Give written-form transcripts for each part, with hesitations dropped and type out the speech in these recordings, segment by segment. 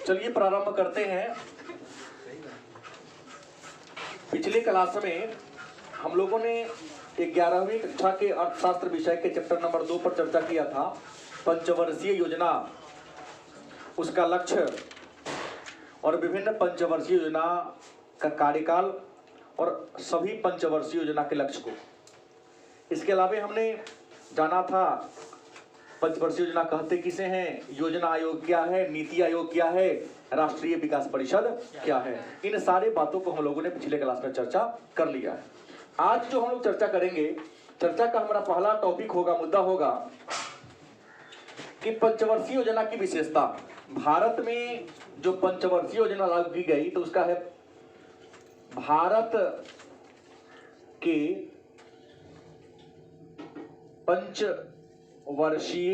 चलिए प्रारंभ करते हैं। पिछली क्लास में हम लोगों ने 11वीं कक्षा के अर्थशास्त्र विषय के चैप्टर नंबर 2 पर चर्चा किया था। पंचवर्षीय योजना, उसका लक्ष्य और विभिन्न पंचवर्षीय योजना का कार्यकाल और सभी पंचवर्षीय योजना के लक्ष्य को। इसके अलावा हमने जाना था पंचवर्षीय योजना कहते किसे हैं, योजना आयोग क्या है, नीति आयोग क्या है, राष्ट्रीय विकास परिषद क्या है। इन सारे बातों को हम लोगों ने पिछले क्लास में चर्चा कर लिया है। आज जो हम लोग चर्चा करेंगे, चर्चा का हमारा पहला टॉपिक होगा, मुद्दा होगा कि पंचवर्षीय योजना की विशेषता। भारत में जो पंचवर्षीय योजना लागू की गई तो उसका है भारत के पंचवर्षीय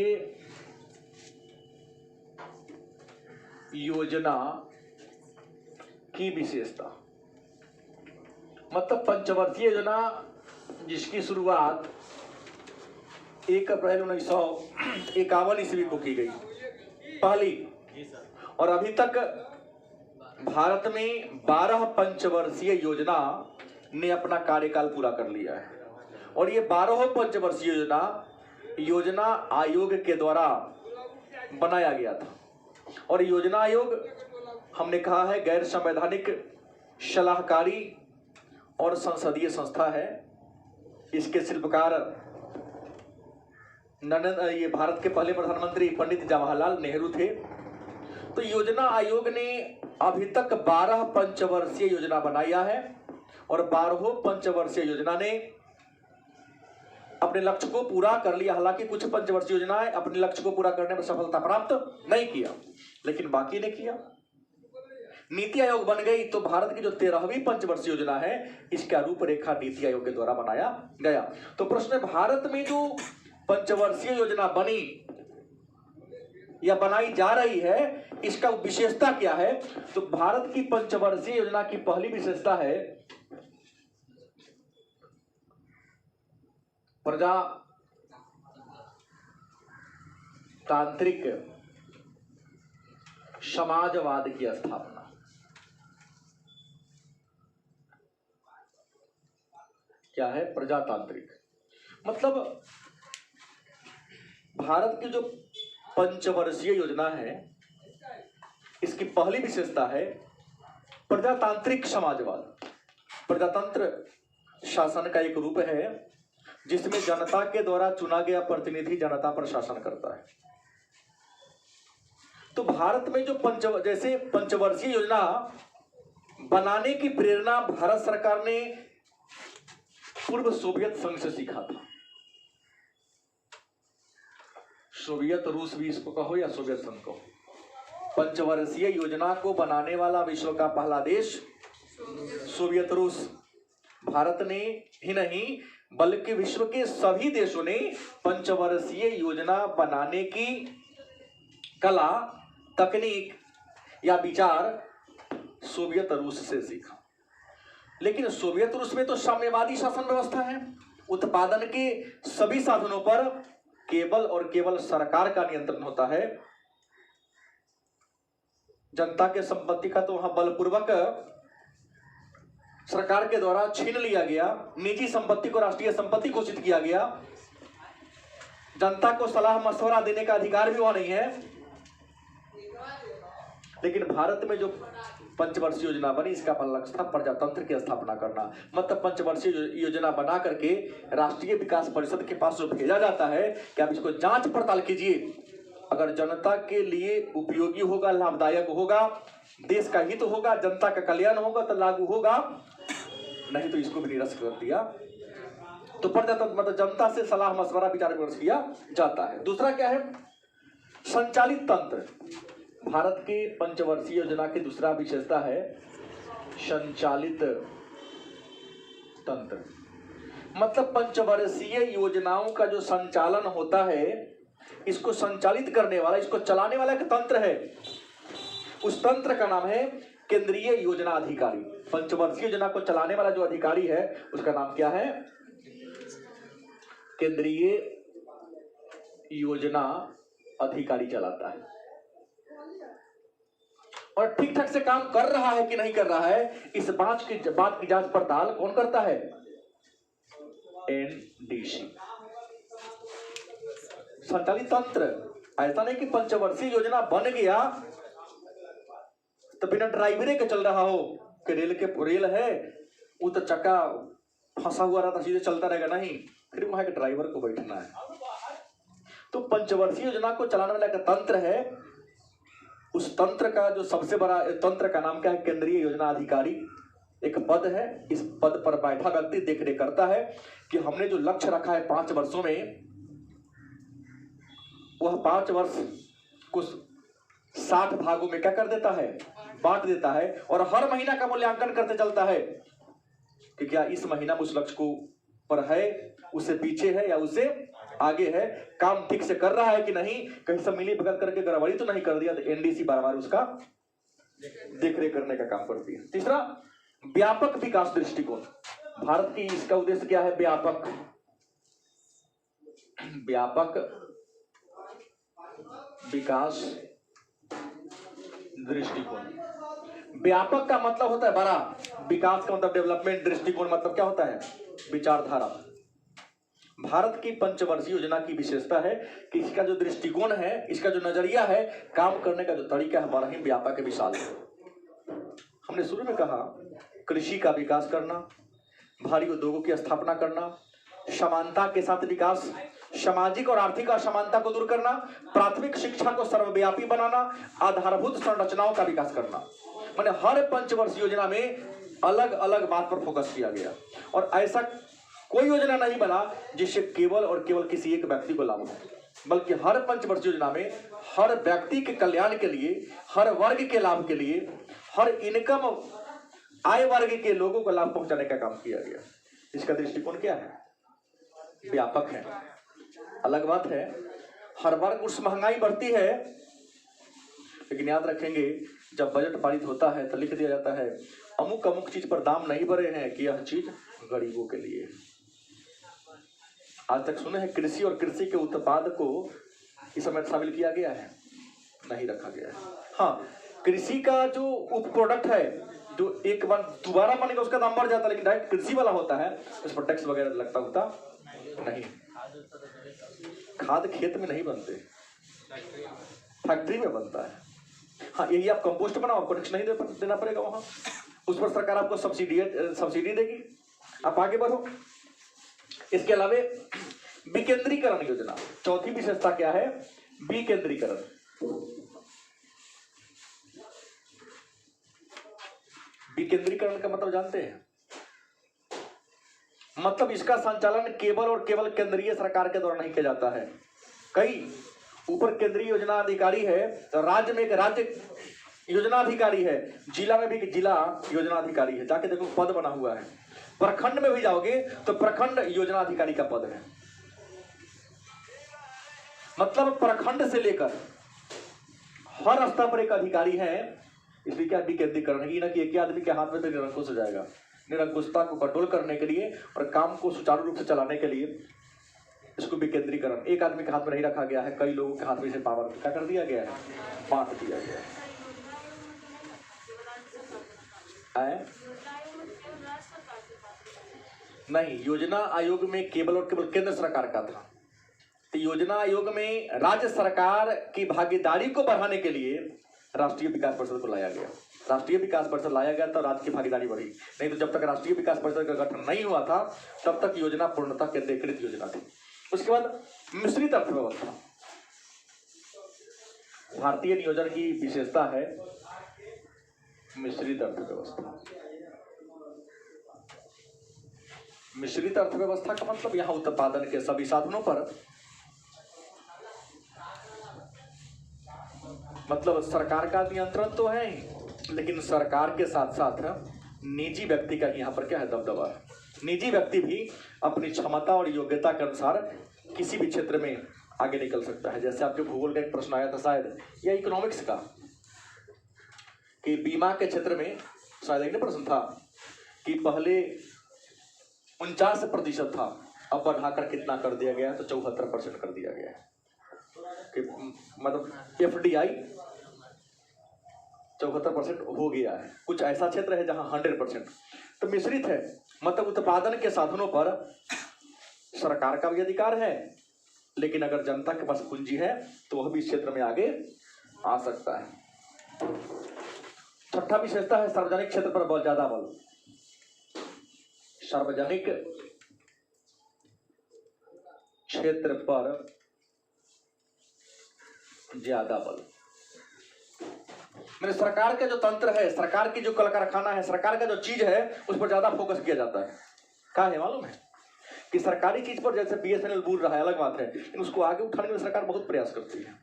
योजना की विशेषता। मतलब पंचवर्षीय योजना जिसकी शुरुआत 1 अप्रैल 1951 ईस्वी को की गई पहली, और अभी तक भारत में 12 पंचवर्षीय योजना ने अपना कार्यकाल पूरा कर लिया है। और ये 12 पंचवर्षीय योजना आयोग के द्वारा बनाया गया था। और योजना आयोग हमने कहा है गैर संवैधानिक सलाहकारी और संसदीय संस्था है। इसके शिल्पकार ये भारत के पहले प्रधानमंत्री पंडित जवाहरलाल नेहरू थे। तो योजना आयोग ने अभी तक 12 पंचवर्षीय योजना बनाया है और 12 पंचवर्षीय योजना ने अपने लक्ष्य को पूरा कर लिया। हालांकि कुछ पंचवर्षीय योजनाएं अपने लक्ष्य को पूरा करने में सफलता प्राप्त नहीं किया, लेकिन बाकी ने किया। नीति आयोग बन गई तो भारत की जो 13वीं पंचवर्षीय योजना है इसका रूपरेखा नीति आयोग के द्वारा बनाया गया। तो प्रश्न है, भारत में जो पंचवर्षीय योजना बनी या बनाई जा रही है इसका विशेषता क्या है? तो भारत की पंचवर्षीय योजना की पहली विशेषता है प्रजातांत्रिक समाजवाद की स्थापना। क्या है? प्रजातांत्रिक। मतलब भारत की जो पंचवर्षीय योजना है इसकी पहली विशेषता है प्रजातांत्रिक समाजवाद। प्रजातंत्र शासन का एक रूप है जिसमें जनता के द्वारा चुना गया प्रतिनिधि जनता पर शासन करता है। तो भारत में जो जैसे पंचवर्षीय योजना बनाने की प्रेरणा भारत सरकार ने पूर्व सोवियत संघ से सीखा था। सोवियत रूस भी इसको कहो या सोवियत संघ कहो, पंचवर्षीय योजना को बनाने वाला विश्व का पहला देश सोवियत रूस। भारत ने ही नहीं बल्कि विश्व के सभी देशों ने पंचवर्षीय योजना बनाने की कला, तकनीक या विचार सोवियत रूस से सीखा। लेकिन सोवियत रूस में तो साम्यवादी शासन व्यवस्था है। उत्पादन के सभी साधनों पर केवल और केवल सरकार का नियंत्रण होता है। जनता के संपत्ति का तो वहां बलपूर्वक सरकार के द्वारा छीन लिया गया। निजी संपत्ति को राष्ट्रीय संपत्ति घोषित किया गया। जनता को सलाह मशवरा देने का अधिकार भी वहां नहीं है। लेकिन भारत में जो पंचवर्षीय योजना बनी इसका पहला लक्ष्य था प्रजातंत्र की स्थापना करना। मतलब पंचवर्षीय योजना बना करके राष्ट्रीय विकास परिषद के पास जो भेजा जाता है कि आप इसको जांच पड़ताल कीजिए, अगर जनता के लिए उपयोगी होगा, लाभदायक होगा, देश का हित होगा, जनता का कल्याण होगा तो लागू होगा, नहीं तो इसको भी निरस्त कर दिया। तो प्रजातंत्र मतलब जनता से सलाह मशवरा विचार विमर्श किया जाता है। दूसरा क्या है? संचालित तंत्र। भारत के पंचवर्षीय योजना की दूसरा विशेषता है संचालित तंत्र। मतलब पंचवर्षीय योजनाओं का जो संचालन होता है इसको संचालित करने वाला, इसको चलाने वाला एक तंत्र है। उस तंत्र का नाम है केंद्रीय योजना अधिकारी। पंचवर्षीय योजना को चलाने वाला जो अधिकारी है उसका नाम क्या है? केंद्रीय योजना अधिकारी चलाता है। और ठीक ठाक से काम कर रहा है कि नहीं कर रहा है, इस बात की जांच पड़ताल कौन करता है? एनडीसी, संचालित तंत्र। ऐसा नहीं कि पंचवर्षीय योजना बन गया तो बिना ड्राइवरे के चल रहा हो कि रेल है वो तो चक्का फंसा हुआ रहता, सीधे चलता रहेगा, नहीं, फिर वहां के ड्राइवर को बैठना है। तो पंचवर्षीय योजना को चलाने वाला एक तंत्र है, उस तंत्र का जो सबसे बड़ा तंत्र का नाम क्या है? केंद्रीय योजना अधिकारी। एक पद है, इस पद पर बैठा व्यक्ति देखरेख करता है कि हमने जो लक्ष्य रखा है 5 वर्षों में, वह 5 वर्ष कुछ 60 भागों में क्या कर देता है? बांट देता है, और हर महीना का मूल्यांकन करते चलता है कि क्या इस महीना में उस लक्ष्य को पर है, उससे पीछे है या उससे आगे है, काम ठीक से कर रहा है कि नहीं, कहीं सब मिली भगत करके गड़बड़ी तो नहीं कर दिया। तो एनडीसी बार बार उसका देखरेख करने का काम करती है। तीसरा, व्यापक विकास दृष्टिकोण। भारत की इसका उद्देश्य क्या है? व्यापक विकास दृष्टिकोण। व्यापक का मतलब होता है बड़ा, विकास का मतलब डेवलपमेंट, दृष्टिकोण मतलब क्या होता है? विचारधारा। भारत की पंचवर्षीय योजना की विशेषता है कि इसका जो दृष्टिकोण है, इसका जो नजरिया है, काम करने का जो तरीका है, बड़ा ही व्यापक है, विशाल है। हमने शुरू में कहा, कृषि का विकास करना, भारी उद्योगों की स्थापना करना, समानता के साथ विकास, सामाजिक और आर्थिक असमानता को दूर करना, प्राथमिक शिक्षा को सर्वव्यापी बनाना, आधारभूत संरचनाओं का विकास करना। मैंने हर पंचवर्षीय योजना में अलग अलग बात पर फोकस किया गया, और ऐसा कोई योजना नहीं बना जिससे केवल और केवल किसी एक व्यक्ति को लाभ हो, बल्कि हर पंचवर्षीय योजना में हर व्यक्ति के कल्याण के लिए, हर वर्ग के लाभ के लिए, हर इनकम आय वर्ग के लोगों को लाभ पहुंचाने का काम किया गया। इसका दृष्टिकोण क्या है? व्यापक है। अलग बात है, हर वर्ग उस महंगाई बढ़ती है, लेकिन याद रखेंगे जब बजट पारित होता है तो लिख दिया जाता है अमुक अमुक चीज पर दाम नहीं बढ़े हैं कि यह चीज गरीबों के लिए। आज तक सुने हैं कृषि और कृषि के उत्पाद को इस समय शामिल किया गया है? नहीं रखा गया है। हाँ, कृषि का जो उप प्रोडक्ट है, जो एक बार दोबारा बनेगा उसका दाम बढ़ जाता है, लेकिन डायरेक्ट कृषि वाला होता है, उस पर टैक्स वगैरह लगता होता नहीं। खाद खेत में नहीं बनते, फैक्ट्री में बनता है। हाँ, यही आप कंपोस्ट बनाओ, आपको टैक्स नहीं देना पड़ेगा वहां, उस पर सरकार आपको सब्सिडी देगी, आप आगे बढ़ो। इसके अलावा विकेंद्रीकरण योजना, चौथी विशेषता क्या है? विकेंद्रीकरण। विकेंद्रीकरण का मतलब जानते हैं? मतलब इसका संचालन केवल और केवल केंद्रीय सरकार के द्वारा नहीं किया जाता है। कई ऊपर केंद्रीय योजना अधिकारी है, तो राज्य में एक राज्य योजना अधिकारी है, जिला में भी एक जिला योजना अधिकारी है। जाके देखो पद बना हुआ है। प्रखंड में भी जाओगे तो प्रखंड योजना अधिकारी का पद है। मतलब प्रखंड से लेकर हर स्तर पर एक अधिकारी है। इसलिए क्या विकेंद्रीकरण है, ना कि एक ही आदमी के हाथ में तो निरंकुश हो जाएगा। निरंकुशता को कंट्रोल करने के लिए और काम को सुचारू रूप से चलाने के लिए इसको विकेंद्रीकरण, एक आदमी के हाथ में नहीं रखा गया है, कई लोगों के हाथ में इसे पावर क्या कर दिया गया है? बांट दिया गया है। नहीं, योजना आयोग में केवल और केवल केंद्र सरकार का था। तो योजना आयोग में राज्य सरकार की भागीदारी को बढ़ाने के लिए राष्ट्रीय विकास परिषद को लाया गया। राष्ट्रीय विकास परिषद लाया गया तो राज्य की भागीदारी बढ़ी, नहीं तो जब तक राष्ट्रीय विकास परिषद का गठन नहीं हुआ था तब तक योजना पूर्णतः केंद्रीकृत योजना थी। उसके बाद मिश्रित अर्थव्यवस्था, भारतीय नियोजन की विशेषता है मिश्रित अर्थव्यवस्था। मिश्रित अर्थव्यवस्था का मतलब यहां उत्पादन के सभी साधनों पर, मतलब सरकार का नियंत्रण तो है ही, लेकिन सरकार के साथ साथ निजी व्यक्ति का यहाँ पर क्या है? दबदबा है। निजी व्यक्ति भी अपनी क्षमता और योग्यता के अनुसार किसी भी क्षेत्र में आगे निकल सकता है। जैसे आपके भूगोल का एक प्रश्न आया था शायद, या इकोनॉमिक्स का, कि बीमा के क्षेत्र में शायद एक प्रश्न था कि पहले 49% था, अब बढ़ाकर कितना कर दिया गया? तो 74% कर दिया गया है। कि मतलब FDI 74% हो गया है। कुछ ऐसा क्षेत्र है जहां 100%। तो मिश्रित है, मतलब उत्पादन के साधनों पर सरकार का भी अधिकार है, लेकिन अगर जनता के पास पूंजी है तो वह भी इस क्षेत्र में आगे आ सकता है। छठा विशेषता है सार्वजनिक क्षेत्र पर बहुत ज्यादा बल। सार्वजनिक क्षेत्र पर ज्यादा बल, मेरे सरकार का जो तंत्र है, सरकार की जो कल कारखाना है, सरकार का जो चीज है, उस पर ज्यादा फोकस किया जाता है। क्या है मालूम है कि सरकारी चीज पर जैसे बीएसएनएल बोल रहा है, अलग बात है, लेकिन उसको आगे उठाने के लिए सरकार बहुत प्रयास करती है।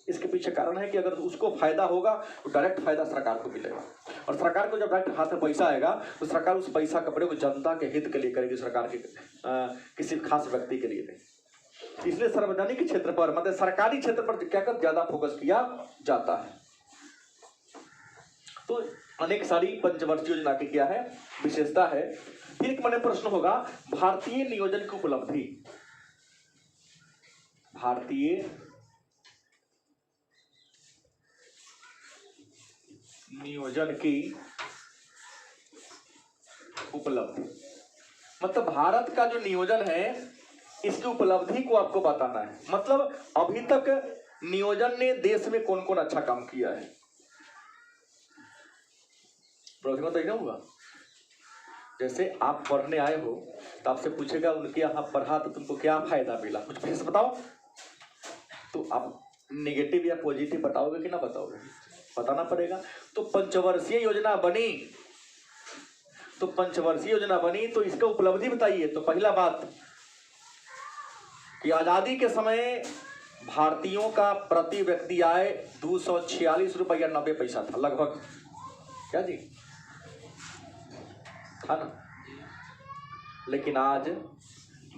इसके पीछे कारण है कि अगर उसको फायदा होगा तो डायरेक्ट फायदा सरकार को मिलेगा, और सरकार को जब डायरेक्ट हाथ में पैसा आएगा तो सरकार उस पैसा का प्रयोग जनता के हित के लिए करेगी, सरकार के किसी खास व्यक्ति के लिए नहीं। इसलिए सार्वजनिक क्षेत्र पर, मतलब सरकारी क्षेत्र पर क्या कर ज्यादा फोकस किया जाता है। तो अनेक सारी पंचवर्षीय योजना की क्या है विशेषता है। फिर एक मन प्रश्न होगा, भारतीय नियोजन की उपलब्धि, भारतीय नियोजन की उपलब्धि, मतलब भारत का जो नियोजन है इसकी उपलब्धि को आपको बताना है। मतलब अभी तक नियोजन ने देश में कौन कौन अच्छा काम किया है। बताइए होगा, जैसे आप पढ़ने आए हो तो आपसे पूछेगा उनके यहाँ पढ़ा तो तुमको क्या फायदा मिला, कुछ फिर से बताओ। तो आप नेगेटिव या पॉजिटिव बताओगे कि ना बताओगे, बताना पड़ेगा। तो पंचवर्षीय योजना बनी, तो पंचवर्षीय योजना बनी तो इसका उपलब्धि बताइए। तो पहला बात कि आजादी के समय भारतीयों का प्रति व्यक्ति आय 246 रुपया 90 पैसा था लगभग, क्या जी था ना। लेकिन आज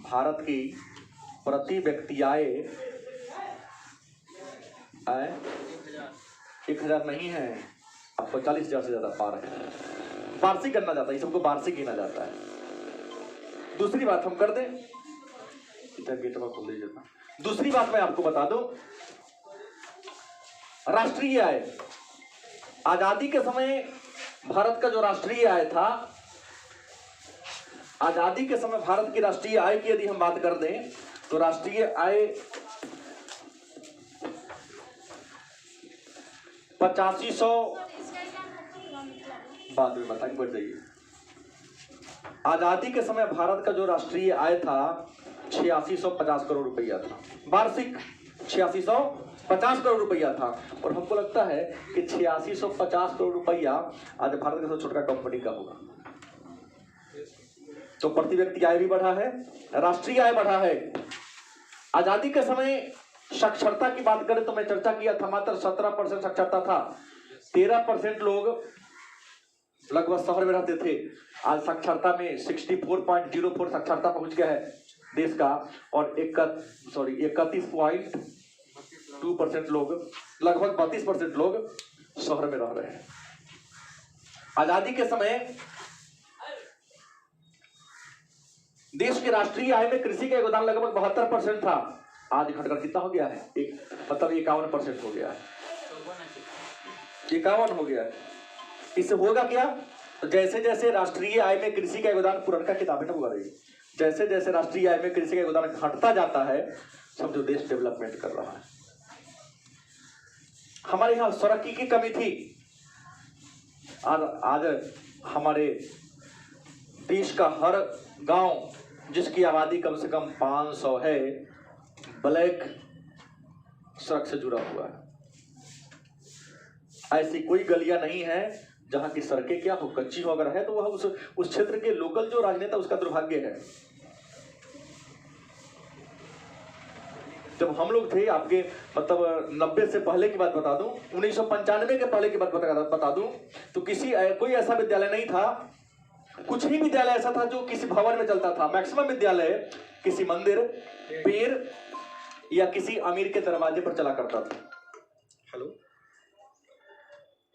भारत की प्रति व्यक्ति आय 1000 नहीं है, अब 45,000 से ज्यादा पार है। वार्षिक गणना जाता है, सबको वार्षिक गिना जाता है। दूसरी बात हम कर दें, इधर गेट खोल दीजिए। दूसरी बात मैं आपको बता दूं, राष्ट्रीय आय, आजादी के समय भारत का जो राष्ट्रीय आय था, आजादी के समय भारत की राष्ट्रीय आय की यदि हम बात कर दें तो राष्ट्रीय आय 8500, बाद में बताएंगे, बढ़ जाइए। आजादी के समय भारत का जो राष्ट्रीय आय था 8650 करोड़ रुपया था, वार्षिक 8650 करोड़ रुपया था। और हमको लगता है कि 8650 करोड़ रुपया आज भारत का सबसे छोटा कंपनी का होगा। तो प्रति व्यक्ति आय भी बढ़ा है, राष्ट्रीय आय बढ़ा है। आजादी के समय साक्षरता की बात करें तो मैं चर्चा किया था, मात्र 17% साक्षरता था, 13% लोग लगभग शहर में रहते थे। आज साक्षरता में 64.04 साक्षरता पहुंच गया है देश का, और 31.2% लोग, लगभग 32% लोग शहर में रह रहे हैं। आजादी के समय देश के राष्ट्रीय आय में कृषि का योगदान लगभग 72% था, आज घटकर कितना हो गया है, मतलब 51% हो गया है, 51 हो गया है। इससे होगा क्या, तो जैसे जैसे राष्ट्रीय आय में कृषि का योगदान, पुराना किताबें ना बुआ रही, जैसे जैसे राष्ट्रीय आय में कृषि का योगदान घटता जाता है, समझो देश डेवलपमेंट कर रहा है। हमारे यहाँ सड़क की कमी थी, आज हमारे देश का हर गांव जिसकी आबादी कम से कम 500 है, ब्लैक सड़क से जुड़ा हुआ है। ऐसी कोई गलियां नहीं है जहां की सड़कें क्या हो, कच्ची हो। अगर है तो वह उस क्षेत्र के लोकल जो राजनेता, उसका दुर्भाग्य है। जब हम लोग थे, आपके मतलब 90 से पहले की बात बता दूं, 1995 के पहले की बात बता दूं, तो कोई ऐसा विद्यालय नहीं था, कुछ ही विद्यालय ऐसा था जो किसी भवन में चलता था। मैक्सिमम विद्यालय किसी मंदिर, पेड़ या किसी अमीर के दरवाजे पर चला करता था। हेलो,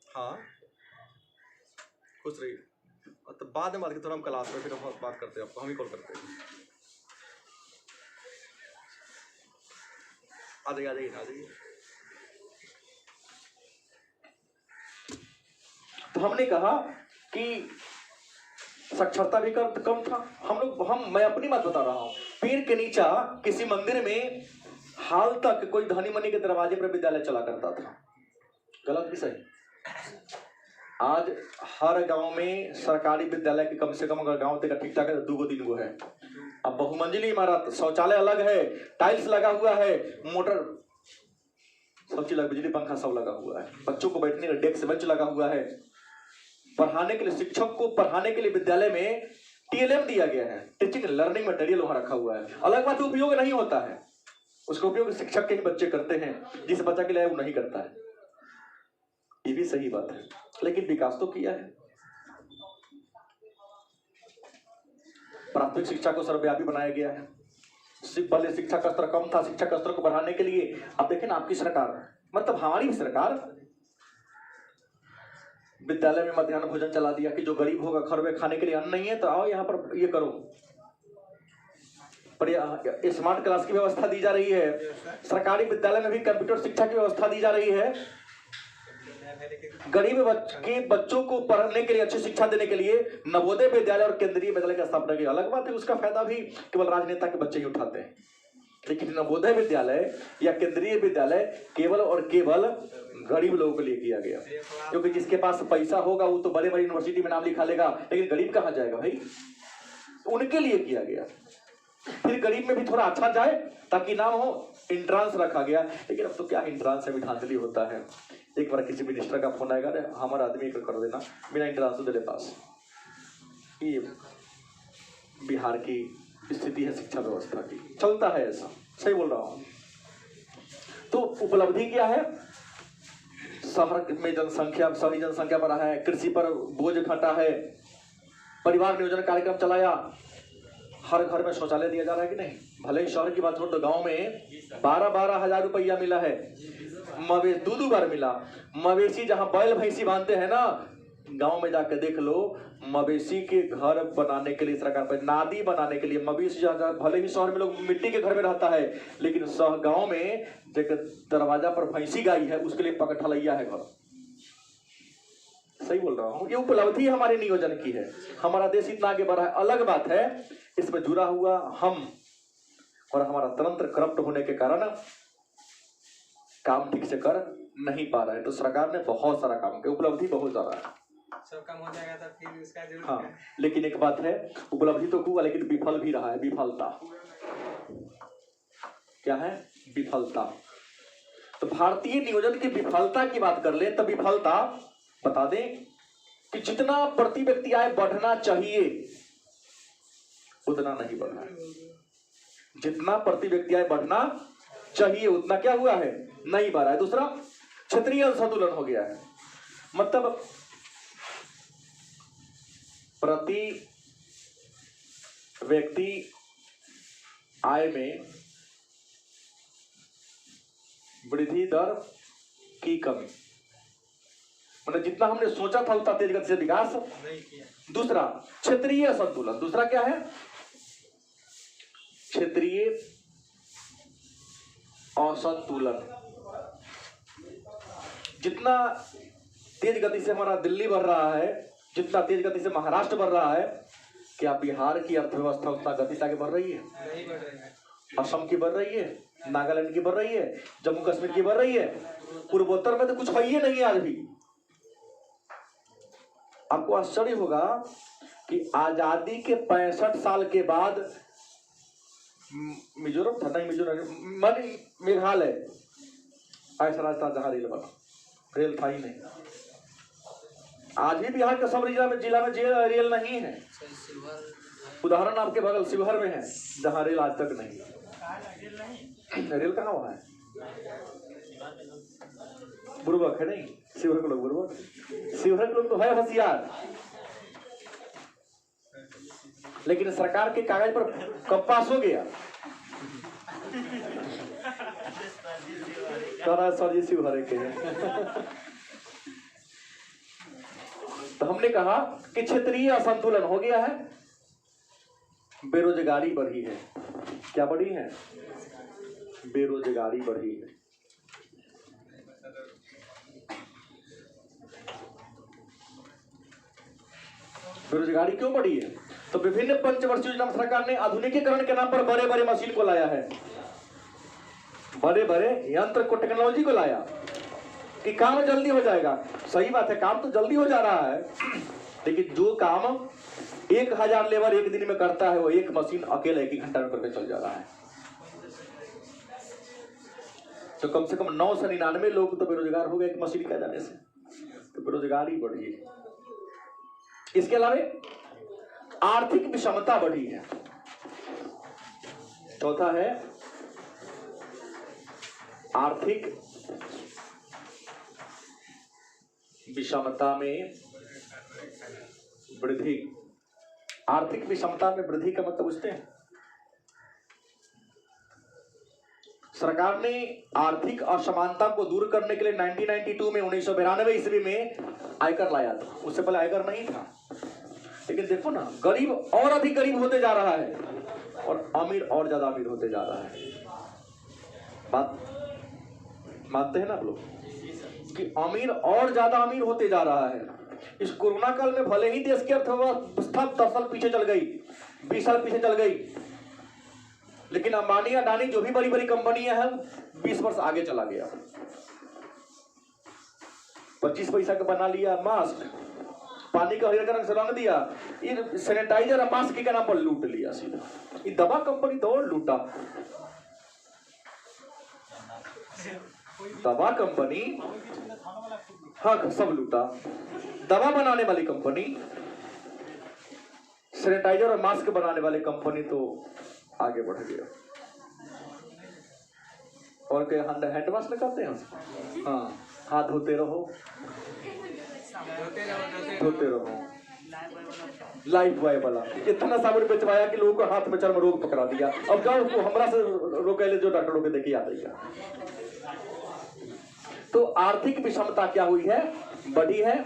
हाँ खुश रहिए। तो बाद में थोड़ा हम क्लास में फिर हम बात करते हैं, आपको हम ही कॉल करते हैं। आ जाइए। तो हमने कहा कि साक्षरता भी कम था। मैं अपनी बात बता रहा हूं, पेड़ के नीचे किसी मंदिर में हाल तक कोई धनी मनी के दरवाजे पर विद्यालय चला करता था। गलत भी सही? आज हर गांव में सरकारी विद्यालय के कम से कम, अगर गांव तक ठीक ठाक है तो 2 3 है। अब बहुमंजिली इमारत, शौचालय अलग है, टाइल्स लगा हुआ है, मोटर सब चीज लगा, बिजली पंखा सब लगा हुआ है, बच्चों को बैठने का डेस्क बेंच लगा हुआ है, पढ़ाने के लिए, शिक्षक को पढ़ाने के लिए विद्यालय में टीएलएम दिया गया है, टीचिंग लर्निंग मटेरियल वहां रखा हुआ है। अलग बात उपयोग नहीं होता है, उसका उपयोग शिक्षक के ही बच्चे करते हैं, जिस बच्चा के लिए वो नहीं करता है। ये भी सही बात है, लेकिन विकास तो किया है। प्राथमिक शिक्षा को सर्वव्यापी बनाया गया है। पहले शिक्षा का स्तर कम था, शिक्षा का स्तर को बढ़ाने के लिए अब देखें ना, आपकी सरकार, मतलब हमारी सरकार, विद्यालय में मध्याह्न भोजन चला दिया कि जो गरीब होगा, घर में खाने के लिए अन्न नहीं है तो आओ यहाँ पर ये करो। पर स्मार्ट क्लास की व्यवस्था दी जा रही है। सरकारी विद्यालय में भी कंप्यूटर शिक्षा की व्यवस्था दी जा रही है। गरीब के बच्चों को पढ़ने के लिए, अच्छी शिक्षा देने के लिए नवोदय विद्यालय और केंद्रीय विद्यालय की स्थापना की। अलग बात है, उसका फायदा भी केवल राजनेता के बच्चे ही उठाते हैं, लेकिन नवोदय विद्यालय या केंद्रीय विद्यालय केवल और केवल गरीब लोगों के लिए किया गया। क्योंकि जिसके पास पैसा होगा वो तो बड़े बड़े यूनिवर्सिटी में नाम लिखा लेगा, लेकिन गरीब कहाँ जाएगा भाई? उनके लिए किया गया। फिर गरीब में भी थोड़ा अच्छा जाए ताकि नाम हो, इंट्रांस रखा गया। लेकिन अब तो क्या इंट्रांस है, विधांजलि होता है। एक बार किसी मिनिस्टर का फोन आएगा, हमारा आदमी को कर देना बिना इंट्रांस दे पास। ये बिहार की स्थिति है शिक्षा व्यवस्था की, चलता है ऐसा, सही बोल रहा हूं। तो उपलब्धि क्या है? शहर में जनसंख्या, शहरी जनसंख्या बढ़ा है, कृषि पर बोझ घटा है, परिवार नियोजन कार्यक्रम चलाया, हर घर में शौचालय दिया जा रहा है कि नहीं? भले ही शहर की बात हो तो गांव में 12-12 हजार रुपया मिला है, मवेशी 2-2 बार मिला। मवेशी जहां बैल भैंसी बांधते हैं ना, गांव में जाकर देख लो, मवेशी के घर बनाने के लिए सरकार पर, नादी बनाने के लिए मवेशी, भले ही शहर में लोग मिट्टी के घर में रहता है, लेकिन गांव में दरवाजा पर भैंसी गाई है, उसके लिए पगठलैया है घर। सही बोल रहा हूँ? ये उपलब्धि हमारे नियोजन की है। हमारा देश इतना आगे बढ़ा है। अलग बात है, इसमें जुड़ा हुआ हम और हमारा तंत्र करप्ट होने के कारण काम ठीक से कर नहीं पा रहा है। तो सरकार ने बहुत सारा काम किया, उपलब्धि बहुत ज्यादा है, सब काम हो जाएगा तो फिर इसका जरूरत हाँ। है। लेकिन एक बात है, उपलब्धि तो हुआ लेकिन विफल भी रहा है। विफलता क्या है? विफलता। तो भारतीय नियोजन की विफलता की बात कर ले तो विफलता बता दें कि जितना प्रति व्यक्ति आय बढ़ना चाहिए उतना नहीं बढ़ा है। जितना प्रति व्यक्ति आय बढ़ना चाहिए उतना क्या हुआ है? नहीं बढ़ा है। दूसरा, क्षेत्रीय असंतुलन हो गया है। मतलब प्रति व्यक्ति आय में वृद्धि दर की कमी, मतलब जितना हमने सोचा था उतना तेज गति से विकास नहीं किया। दूसरा, क्षेत्रीय असंतुलन। दूसरा क्या है? क्षेत्रीय असंतुलन। जितना तेज गति से हमारा दिल्ली बढ़ रहा है, जितना तेज गति से महाराष्ट्र बढ़ रहा है, क्या बिहार की अर्थव्यवस्था उतना गति से आगे बढ़ रही है? नहीं बढ़ रही है। असम की बढ़ रही है, नागालैंड की बढ़ रही है, जम्मू कश्मीर की बढ़ रही है, पूर्वोत्तर में तो कुछ है ही नहीं आज भी। आपको आश्चर्य होगा कि आजादी के 65 साल के बाद मिजोरम था, नहीं मिजोरम, मेघालय ऐसा राज्य था जहां रेल बना, रेल था ही नहीं। आज भी बिहार के सब जिला में रेल नहीं है। उदाहरण आपके बगल शिवहर में है जहां रेल आज तक नहीं। रेल कहाँ हुआ है? बुर्बक है नहीं, शिवहर के लोग बुर्बक, शिवहर के लोग तो है होशियार, लेकिन सरकार के कागज पर कब पास हो गया? सर जी शिवहर के हैं। तो हमने कहा कि क्षेत्रीय असंतुलन हो गया है, बेरोजगारी बढ़ी है। क्या बढ़ी है? बेरोजगारी बढ़ी है। बेरोजगारी क्यों बढ़ी है? तो विभिन्न पंचवर्षीय योजना में सरकार ने आधुनिकीकरण के नाम पर बड़े बड़े मशीन को लाया है, बड़े बड़े यंत्र को, टेक्नोलॉजी को लाया कि काम जल्दी हो जाएगा। सही बात है, काम तो जल्दी हो जा रहा है, लेकिन जो काम 1000 लेबर एक दिन में करता है वो एक मशीन अकेले 1 घंटा में करके चल जा रहा है। तो कम से कम 999 लोग तो बेरोजगार हो गए एक मशीन के आ जाने से। तो बेरोजगारी बढ़ी है। इसके अलावा आर्थिक विषमता बढ़ी है। चौथा है आर्थिक विषमता में वृद्धि। आर्थिक विषमता में वृद्धि का मतलब बुझते हैं? सरकार ने आर्थिक असमानता को दूर करने के लिए 1992 में 1992 ईस्वी में आयकर लाया था। उससे पहले आयकर नहीं था। लेकिन देखो ना, गरीब और अधिक गरीब होते जा रहा है और अमीर और ज्यादा अमीर होते जा रहा है। बात मानते हैं ना आप लोग कि अमीर और ज्यादा अमीर होते जा रहा है। इस कोरोना काल में भले ही देश की अर्थव्यवस्था 10 साल पीछे चल गई, 20 साल पीछे चल गई, लेकिन अंबानी अडानी जो भी बड़ी बड़ी कंपनियां हैं 20 वर्ष आगे चला गया। 25 पैसा का बना लिया मास्क, पानी का हरियर रंग से रंग दिया, ये सैनिटाइजर और मास्क के नाम पर लूट लिया सीधा। ये दवा कंपनी तो और लूटा। दवा कंपनी, हाँ सब लूटा। दवा बनाने वाली कंपनी, सैनिटाइजर और मास्क बनाने वाली कंपनी तो आगे बढ़ गया। और क्या हैंड वॉश लगाते हैं? हाँ, हाथ धोते रहो, धोते रहो। लाइफ बॉय वाला इतना साबुन बेचवाया कि लोगों को हाथ में चर्म रोग पकड़ा दिया। अब जाओ उसको हमरा से रोके जो डॉक्टरों के देखिए आ जाएगा। तो आर्थिक विषमता क्या हुई है? बढ़ी है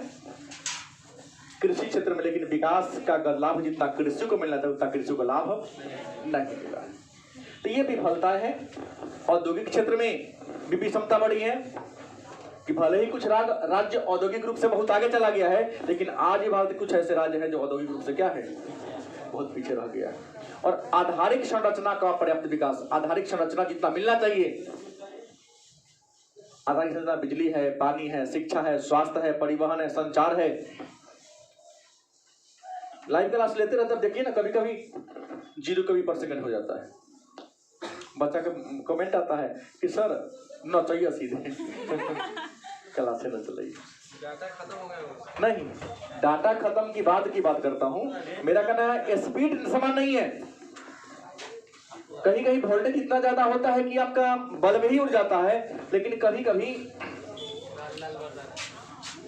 कृषि क्षेत्र में, लेकिन विकास का लाभ जितना कृषि को मिलना था उतना कृषि को लाभ नहीं मिला। तो ये विफलता है। औद्योगिक क्षेत्र में भी विषमता बढ़ी है कि भले ही कुछ राज्य औद्योगिक रूप से बहुत आगे चला गया है, लेकिन आज भी भारत कुछ ऐसे राज्य हैं जो औद्योगिक रूप से क्या है, बहुत पीछे रह गया है। और आधारिक संरचना का पर्याप्त विकास, आधारिक संरचना जितना मिलना चाहिए, आधारिक संरचना बिजली है, पानी है, शिक्षा है, स्वास्थ्य है, परिवहन है, संचार है। लाइव क्लास लेते रहते देखिए ना, कभी कभी 0 कभी पर सेकंड हो जाता है। बच्चा का कमेंट आता है कि सर न चाहिए सीधे क्लास से न चलाइए। डाटा खत्म हो गया? नहीं, डाटा खत्म की बात करता हूँ। मेरा कहना है स्पीड समान नहीं है। कहीं कहीं वोल्टेज इतना ज्यादा होता है कि आपका बल्ब ही उड़ जाता है, लेकिन कभी कभी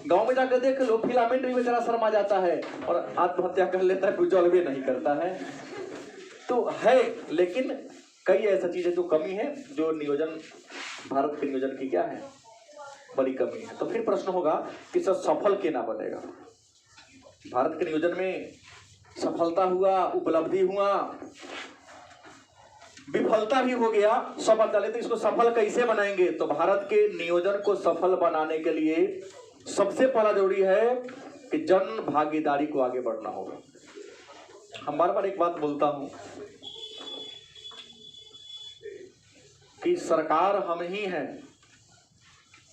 गांव में जाकर देख लो, फिलामेंट भी बेचारा शर्मा जाता है और आत्महत्या कर लेता है, कुछ भी नहीं करता है। तो है, लेकिन कई ऐसा चीजें जो कमी है, जो नियोजन, भारत के नियोजन की क्या है, बड़ी कमी है। तो फिर प्रश्न होगा कि सर सफल क्यों ना बनेगा? भारत के नियोजन में सफलता हुआ, उपलब्धि हुआ, विफलता भी हो गया, सब बता लेते। इसको सफल कैसे बनाएंगे? तो भारत के नियोजन को सफल बनाने के लिए सबसे पहला जरूरी है कि जन भागीदारी को आगे बढ़ना होगा। हम बार बार एक बात बोलता हूं कि सरकार हम ही हैं,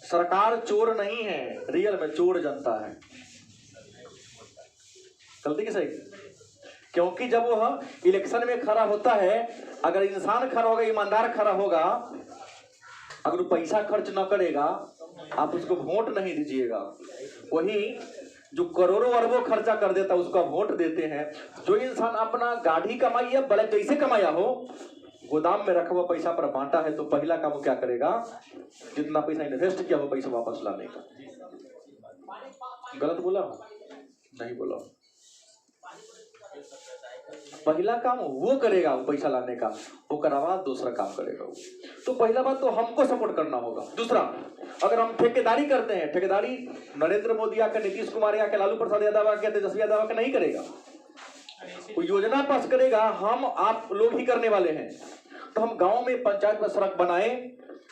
सरकार चोर नहीं है, रियल में चोर जनता है। गलती की सही? क्योंकि जब वह इलेक्शन में खड़ा होता है, अगर इंसान खड़ा होगा, ईमानदार खड़ा होगा, अगर वो पैसा खर्च न करेगा, आप उसको वोट नहीं दीजिएगा। वही जो करोड़ों अरबों खर्चा कर देता है उसका वोट देते हैं। जो इंसान अपना गाड़ी कमाई है, भले कैसे कमाया हो, गोदाम में रखा हुआ पैसा पर बांटा है, तो पहला काम क्या करेगा? जितना पैसा इन्वेस्ट किया हो पैसा वापस लाने का। गलत बोला? नहीं बोला। पहला काम वो करेगा, वो पैसा लाने का, वो करावा दूसरा काम करेगा वो। तो पहला बात तो हमको सपोर्ट करना होगा। दूसरा, अगर हम ठेकेदारी करते हैं, ठेकेदारी नरेंद्र मोदी आकर, नीतीश कुमार आकर, लालू प्रसाद यादव आकर, तेजस्वी यादव आकर नहीं करेगा। वो योजना पास करेगा, हम आप लोग ही करने वाले हैं। तो हम गांव में पंचायत में सड़क बनाए,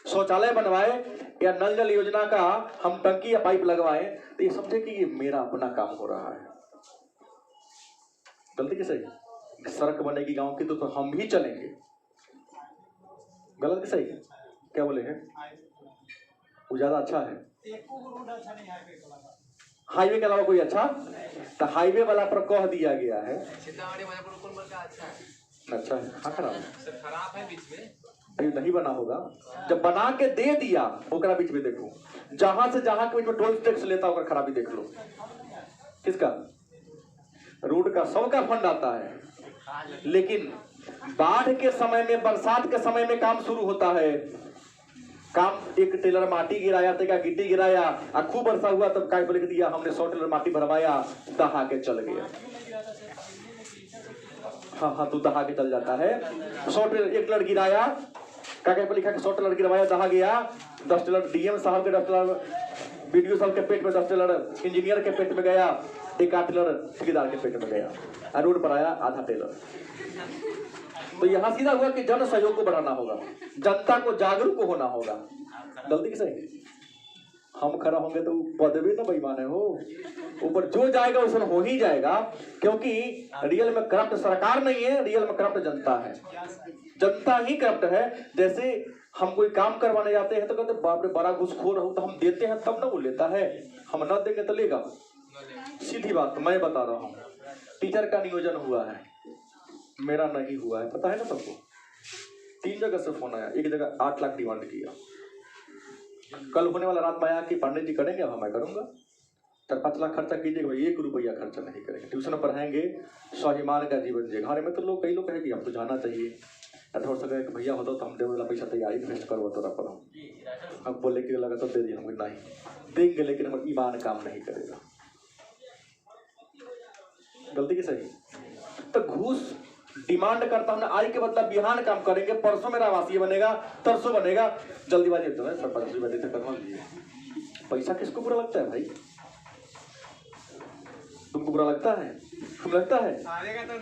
शौचालय बनवाए, या नल जल योजना का हम टंकी या पाइप लगवाए, तो ये समझे कि ये मेरा अपना काम हो रहा है। गलती की सही? सड़क बनेगी गांव की तो हम भी चलेंगे। गलत की सही? क्या बोले हैं? वो ज्यादा अच्छा है। हाईवे के अलावा कोई अच्छा? तो हाईवे वाला पर कह दिया गया है सीतामढ़ी मधेपुर कौन बड़का अच्छा है? अच्छा है। हाँ खराब है, सब खराब है बीच में। अभी नहीं बना होगा। जब बना के दे दिया ओकरा बीच में देखो, जहां से जहां के बीच में टोल टैक्स लेता होगा, खराबी देख लो। किसका? रोड का, सबका फंड आता है, लेकिन बाढ़ के समय में, बरसात के समय में काम शुरू होता है। काम, एक टेलर माटी गिराया, तेगा गिट्टी गिराया, और खूब वर्षा हुआ तब काय बोले दिया हमने 100 टेलर माटी भरवाया, दहा के चल गया। हाँ, तू दहा के चल जाता है। 100 टेलर, एक टेलर गिराया, कागज पर लिखा कि 100 टेलर गिरवाया, दहा गया। 10 टेलर डीएम साहब के, 10 टेलर बीडीओ साहब के पेट में, 10 टेलर इंजीनियर के पेट में गया, एक 8 टेलर ठेकेदार के पेट में गया, और रोड पर आया आधा टेलर। तो यहां सीधा हुआ कि जन सहयोग को बढ़ाना होगा, जनता को जागरूक होना होगा। गलती की सही? हम खड़ा होंगे तो पदवी ना बेईमान है हो, ऊपर जो जाएगा उसमें हो ही जाएगा, क्योंकि रियल में करप्ट सरकार नहीं है, रियल में करप्ट जनता है। जनता ही करप्ट है। जैसे हम कोई काम करवाने जाते हैं तो कहते बाप रे बड़ा घूसखोर हो, तो हम देते हैं तब ना वो लेता है, हम ना देंगे तो लेगा। सीधी बात मैं बता रहा हूँ। टीचर का नियोजन हुआ है, मेरा नहीं हुआ है, पता है ना सबको। 3 जगह से फोन आया, एक जगह 8 लाख डिमांड किया। कल होने वाला रात में आया कि पांडे जी करेंगे, अब मैं करूंगा। 4-5 लाख खर्चा कीजिएगा भाई, 1 रुपया खर्चा नहीं करेंगे। ट्यूशन पढ़ाएंगे, स्वाभिमान का जीवन जिएगा। हमारे में तो लोग, कई लोग कहे कि हम तो जाना चाहिए, हो सके कि भैया होता तो हम दे वाला पैसा तैयारी इन्वेस्ट करो तो पर हम बोले कि लगा तो दे दिए, हम नहीं देंगे, लेकिन हम ईमान काम नहीं करेगा। गलती की सही? तो घूस डिमांड करता हमने, आज के बदला बिहान काम करेंगे, परसों मेरा आवासीय बनेगा, तरसों बनेगा, जल्दीबाजी एकदम है। सरपंच जी बैठे करवा लीजिए। पैसा किसको बुरा लगता है भाई? तुमको बुरा लगता है? तुम लगता है?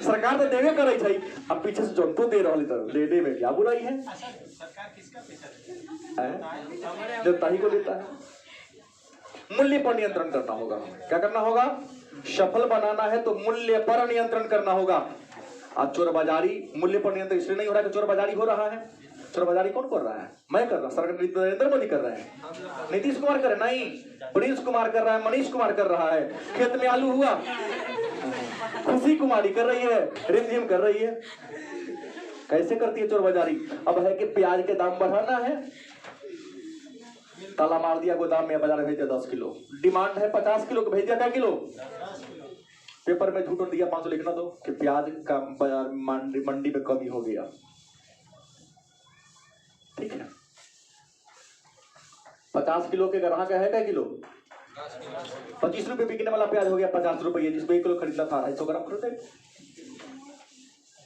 सरकार तो देवे करे छई, अब पीछे से जनतो दे रही, तो लेने में क्या बुराई है? सरकार किसका पैसा देती है? जनता ही को लेता है। मूल्य पर नियंत्रण करना होगा। क्या करना होगा? सफल बनाना है तो मूल्य पर नियंत्रण करना होगा। आज चोर बाजारी, मूल्य पर नियंत्रण इसलिए नहीं हो रहा कि चोर बाजारी हो रहा है। चोर बाजारी कौन कर रहा है? मैं कर रहा हूं, सरकार नरेंद्र मोदी कर रहे हैं, नीतीश कुमार कर रहे नहीं, प्रिंस कुमार कर रहा है, मनीष कुमार कर रहा है। खेत में आलू हुआ, खुशी कुमारी कर रही है, रिमझिम कर रही है। कैसे करती है चोर बाजारी? अब है कि प्याज के दाम बढ़ाना है, ताला मार दिया गोदाम में, बाजार भेज दिया 10 किलो, डिमांड है 50 किलो को, भेज दिया क्या किलो? पेपर में झूठ दिया 500 लिखना दो कि प्याज का बाजार मंडी में कमी हो गया। ठीक है, 50 किलो के ग्राहक है क्या किलो? 25 रुपए बिकने वाला प्याज हो गया 50 रुपये, जिसमें 1 किलो खरीदना था 250 ग्राम खरीदे।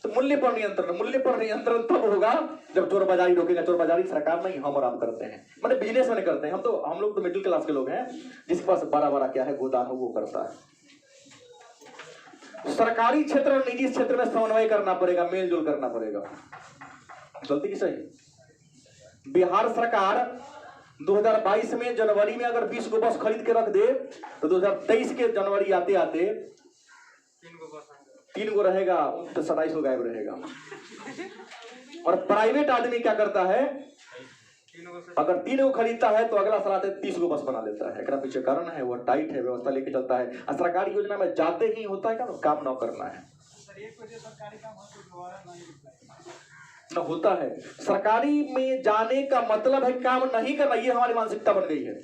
तो मूल्य पर नियंत्रण तब होगा जब चोर बाजारी रोकेगा। चोर बाजारी सरकार नहीं, हम और आप करते हैं, मतलब बिजनेस में करते हैं। हम लोग तो मिडिल क्लास के लोग हैं, जिसके पास बड़ा क्या है गोदाम हो, वो करता है। सरकारी क्षेत्र और निजी क्षेत्र में समन्वय करना पड़ेगा, मेलजोल करना पड़ेगा। गलती की सही? बिहार सरकार 2022 में जनवरी में अगर 20 गो बस खरीद के रख दे तो 2023 के जनवरी आते आते 3 गो रहेगा तो 27 गो गायब रहेगा। और प्राइवेट आदमी क्या करता है? अगर 3 गो खरीदता है तो अगला साल आते 30 गो बस बना लेता है। पीछे कारण है, वो टाइट है, व्यवस्था लेके चलता है। सरकारी योजना में जाते ही होता है क्या काम न करना है न होता है। सरकारी में जाने का मतलब है काम नहीं करना, ये हमारी मानसिकता बन गई है।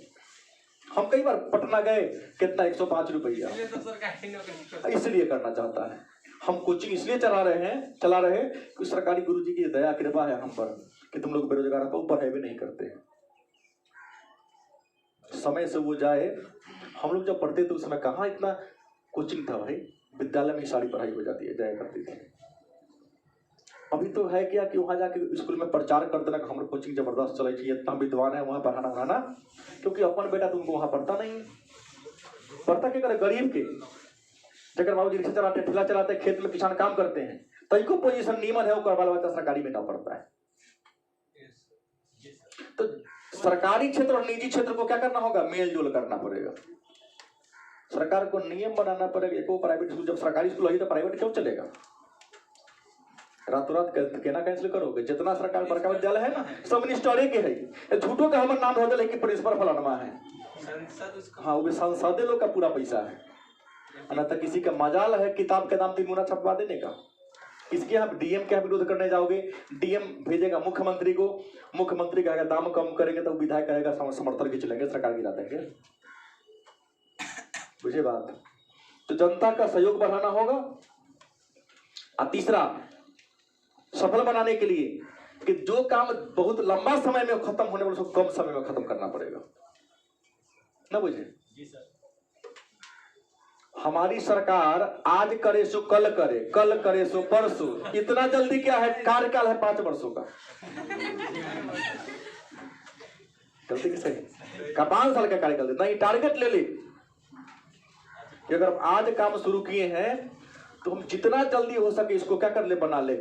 हम कई बार पटना गए, कितना 105 रुपया, इसलिए करना चाहता है। हम कोचिंग इसलिए चला रहे हैं कि सरकारी गुरुजी की दया कृपा है हम पर कि तुम लोग बेरोजगार को ऊपर है भी नहीं करते। समय से वो जाए। हम लोग जब पढ़ते थे उस समय कहाँ इतना कोचिंग था भाई, विद्यालय में ही सारी पढ़ाई हो जाती है, जाया करती थी। अभी तो है क्या कि वहां जाके स्कूल में प्रचार कर देना कि हमारे कोचिंग जबरदस्त चले चाहिए, इतना विद्वान है वहां पढ़ाना उड़ाना, क्योंकि अपन बेटा तुमको वहां पढ़ता नहीं। पढ़ता क्या करे? गरीब के जगह बाबू जी रिक्शा चलाते, ठेला चलाते, खेत में किसान काम करते हैं, तैको पोजीशन नीमन है, वो बाल बच्चा सरकारी में ना पढ़ता है। तो सरकारी क्षेत्र और निजी क्षेत्र को क्या करना होगा? मेल जोल करना पड़ेगा। सरकार को नियम बनाना पड़ेगा। एको प्राइवेट स्कूल, जब सरकारी स्कूल है तो प्राइवेट क्यों चलेगा? रातों रात कहना कैंसिल करोगे? जितना सरकार बड़का विद्यालय है ना, सब मिनिस्टरे के है। झूठों का हमारा नाम हो जाए कि प्रिंसिपल फलानमा है। हाँ, वो भी संसदे लोग का पूरा पैसा है। न तो किसी का मजाल है किताब के दाम 3 गुना छपवा देने का। इसके यहाँ डीएम के विरोध करने जाओगे, डीएम भेजेगा मुख्यमंत्री को, मुख्यमंत्री कहेगा दाम कम करेंगे तो विधायक कहेगा समर्थन खींच लेंगे, सरकार गिरा देंगे। बुझे बात? तो जनता का सहयोग बढ़ाना होगा। और तीसरा, सफल बनाने के लिए कि जो काम बहुत लंबा समय में खत्म होने वाले उसको कम समय में खत्म करना पड़ेगा। ना बुझे? जी सर। हमारी सरकार आज करे सो कल करे, कल करे सो परसों। इतना जल्दी क्या है? कार्यकाल है 5 वर्षों का। गलती किसे का 5 साल का कार्यकाल नहीं, टारगेट ले ले कि अगर आज काम शुरू किए हैं तो हम जितना जल्दी हो सके इसको क्या कर ले, बना ले।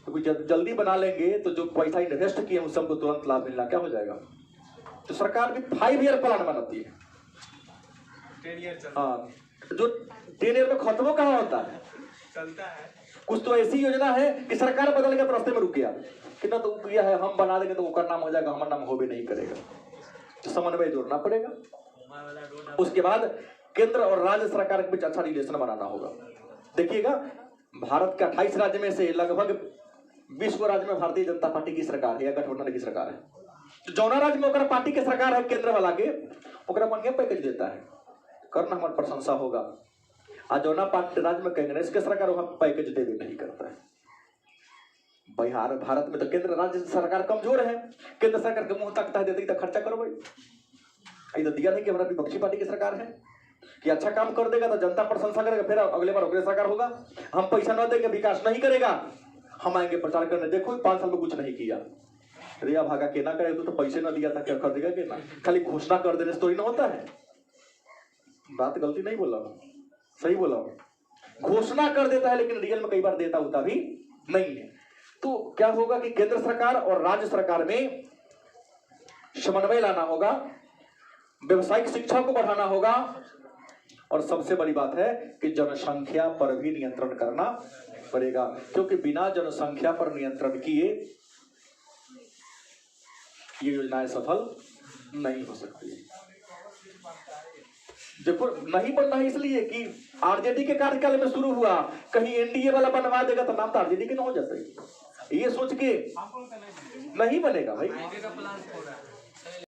तो जल्दी बना लेंगे तो जो पैसा इन्वेस्ट किए उस सबको तुरंत लाभ मिलना क्या हो जाएगा। तो सरकार भी 5 ईयर प्लान बनाती है। 10 ईयर हाँ, जो 10 ईयर में खत्म कहाँ होता है? चलता है। कुछ तो ऐसी योजना है कि सरकार बदल गया तो रास्ते में रुक गया, कितना तो किया है हम बना देंगे तो उसका नाम हो जाएगा, हमारा नाम हो भी नहीं करेगा। तो समन्वय जोड़ना पड़ेगा। उसके बाद केंद्र और राज्य सरकार के बीच अच्छा रिलेशन बनाना होगा। देखिएगा, भारत के 28 राज्य में से लगभग 20 गो राज्य में भारतीय जनता पार्टी की सरकार है या गठबंधन की सरकार है। तो जौना राज्य में ओकरा पार्टी के सरकार है, केंद्र वाला के, ओकरा बढ़िया पैकेज देता है, करना हमारी प्रशंसा होगा। आज जौना पार्टी राज्य में कांग्रेस के सरकार वहां पैकेज देवे नहीं करता है। बिहार भारत में तो केंद्र राज्य सरकार कमजोर है, केंद्र सरकार के मुंह तक देती तो खर्चा करो भाई। तो दिया नहीं कि हमारा विपक्षी पार्टी की सरकार है कि अच्छा काम कर देगा तो जनता प्रशंसा करेगा, फिर अगले बार अगले सरकार होगा। हम पैसा न देंगे, विकास नहीं करेगा, हम आएंगे प्रचार करने, देखो 5 साल में कुछ नहीं किया। रिया भागा के ना करे तो पैसे ना दिया था, क्या कर देगा कि ना? खाली घोषणा कर देने से तो ही ना होता है। बात गलती नहीं बोला, सही बोला। घोषणा कर देता है लेकिन रियल में कई बार देता होता भी नहीं है। तो क्या होगा कि केंद्र सरकार और राज्य सरकार में समन्वय लाना होगा, व्यवसायिक शिक्षा को बढ़ाना होगा, और सबसे बड़ी बात है कि जनसंख्या पर भी नियंत्रण करना पड़ेगा, क्योंकि बिना जनसंख्या पर नियंत्रण किए ये योजनाएं सफल नहीं हो सकती। देखो, नहीं बनना है इसलिए कि आरजेडी के कार्यकाल में शुरू हुआ, कहीं एनडीए वाला बनवा देगा तो नाम तो आरजेडी के ना हो जाता है। ये सोच के नहीं बनेगा भाई। का प्लान हो रहा है।